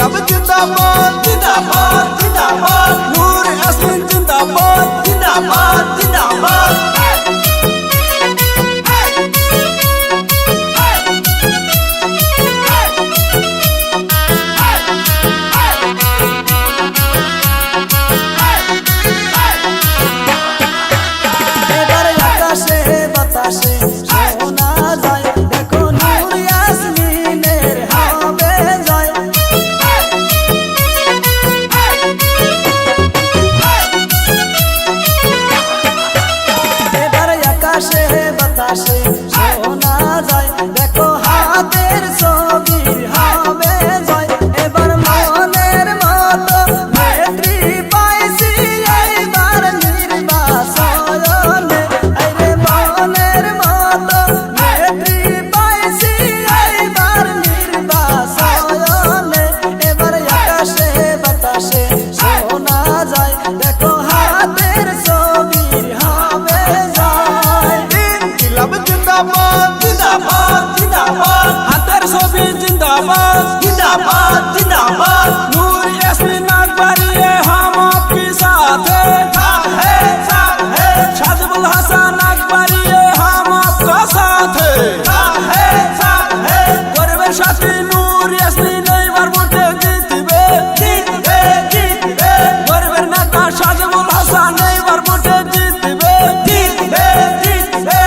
ইনকিলাব জিন্দাবাদ জিন্দাবাদ জিন্দাবাদ নূর ইয়াসমিন জিন্দাবাদ জিন্দাবাদ জিন্দাবাদ এবার আকাশে বাতাসে শোনা যায় দেখো নূর ইয়াসমিনের হবে জয়। এবার আকাশে বাতাসে শোনা যায় দেখো হাতের ছবি হবে জয়। এবার মনের মতো নেত্রী পাইছি এইবার নির্বাচনে আরে মনের মতো নেত্রী পাইছি এইবার নির্বাচনে। এবার আকাশে বাতাসে শোনা যায় দেখো হাতের ছবি হবে জয়। ইনকিলাব জিন্দাবাদ জিন্দাবাদ জিন্দাবাদ হাতের ছবি জিন্দাবাদ जिंदाबाद जिंदाबाद नूर यास्मीन अकबरी हम आपके साथ है शाहजुल हसन अकबरी हम आपका साथ है गौरवेर साथी नूर यास्मीन एबार भोटे जितबे जितबे जितबे गौरवेर नेता शाहजुल हसन एबार भोटे जितबे जितबे जितबे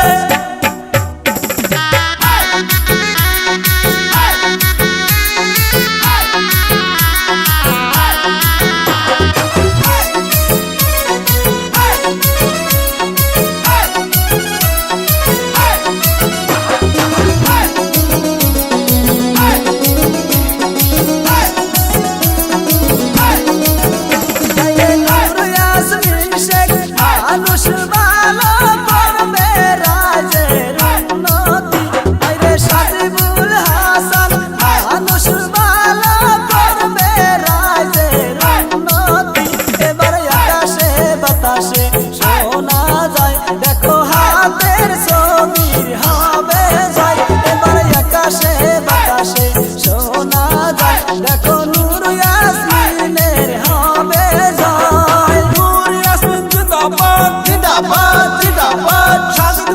নূর ইয়াসমিন শেখ মানুষ ভালো করবে রাজের উন্নতি। আরে সাজিবুল হাসান মানুষ ভালো করবে রাজের উন্নতি। এবার আকাশে বাতাসে শোনা যায় দেখো হাতের ছবি হবে জয়। এবার আকাশে বাতাসে শোনা যায় দেখো নূর ইয়াসমিনের হবে জয়। नूर यास्मीन जिंदाबाद जिंदाबाद जिंदाबाद शाहजुल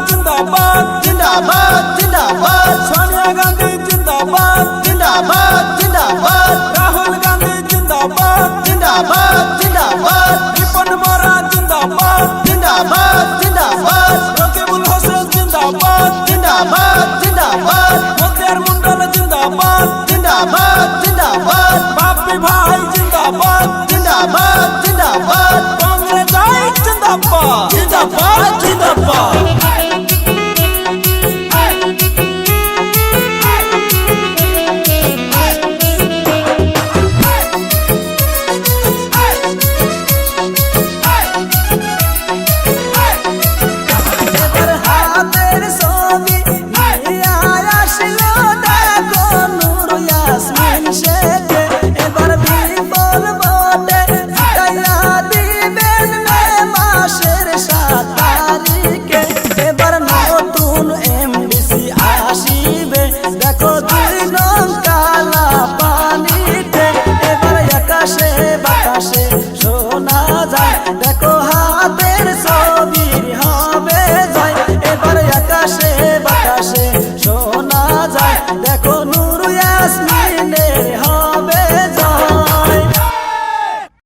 जिंदाबाद जिंदाबाद जिंदाबाद सोनिया गांधी जिंदाबाद जिंदाबाद जिंदाबाद राहुल गांधी जिंदाबाद जिंदाबाद जिंदाबाद रिपन बोरा जिंदाबाद जिंदाबाद जिंदाबाद रकीबुल हसन जिंदाबाद जिंदाबाद जिंदाबाद मुखियार मंडल जिंदाबाद जिंदाबाद जिंदाबाद बापी भाई जिंदाबाद जिंदाबाद जिंदाबाद कांग्रेस आई जिंदाबाद जिंदाबाद जिंदाबाद এবার হাতের ছবি নিয়ে আসলো দেখো নূর ইয়াসমিন শেখ। এবার বিপুল ভোটে জিতাইয়া দিবেন মে মাসের 7 তারিখে। এবার নতুন এমডিসি আসিবে দেখো 2